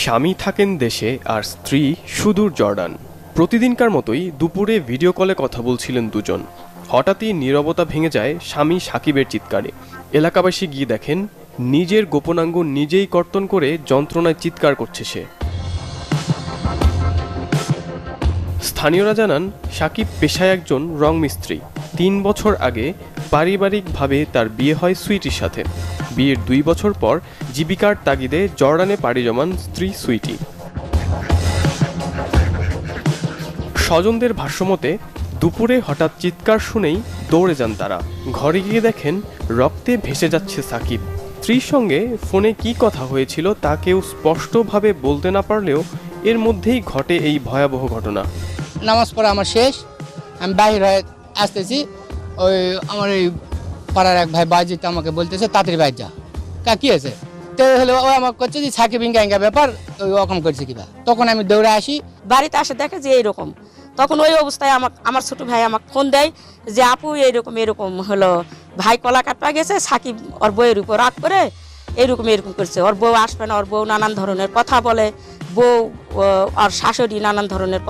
স্বামী থাকেন দেশে আর স্ত্রী সুদূর জর্ডান। প্রতিদিনকার মতোই দুপুরে ভিডিও কলে কথা বলছিলেন দুজন। হঠাৎই নীরবতা ভেঙে যায় স্বামী সাকিবের চিৎকারে। এলাকাবাসী গিয়ে দেখেন নিজের গোপনাঙ্গ নিজেই কর্তন করে যন্ত্রণায় চিৎকার করছে সে। স্থানীয়রা জানান সাকিব পেশায় একজন রং মিস্ত্রি। ৩ বছর আগে পারিবারিকভাবে তার বিয়ে হয় সুইটির সাথে। বিয়ের ২ বছর পর জীবিকার তাগিদে জর্ডানে পাড়ি জমান স্ত্রী সুইটি। স্বজনদের ভাষ্যমতে দুপুরে হঠাৎ চিৎকার শুনেই দৌড়ে যান তারা। ঘরে গিয়ে দেখেন রক্তে ভেসে যাচ্ছে সাকিব। স্ত্রীর সঙ্গে ফোনে কি কথা হয়েছিল তা কেউ স্পষ্টভাবে বলতে না পারলেও এর মধ্যেই ঘটে এই ভয়াবহ ঘটনা। নামাজ পড়া আমার শেষ, আমি বাহির হয়ে আসতেছি, ওই আমার এই পাড়ার এক ভাই বাজিতে আমাকে বলতেছে তাড়াতাড়ি বাইর যা, কি আছে তো হলো, ও আমাকে করছে যে সাকিব ইঙ্গা ব্যাপার, ওই রকম করছে কিবা। তখন আমি দৌড়ে আসি, বাড়িতে আসে দেখে যে এইরকম। তখন ওই অবস্থায় আমার ছোট ভাই আমাকে ফোন দেয় যে আপু এরকম হলো, ভাই কলা কাটপা গেছে, সাকিব ওর বউয়ের উপর রাগ করে এরকম করছে, ওর বউ আসবে না, ওর বউ নানান ধরনের কথা বলে, বউ আর শাশুড়ি নানান ধরনের কথা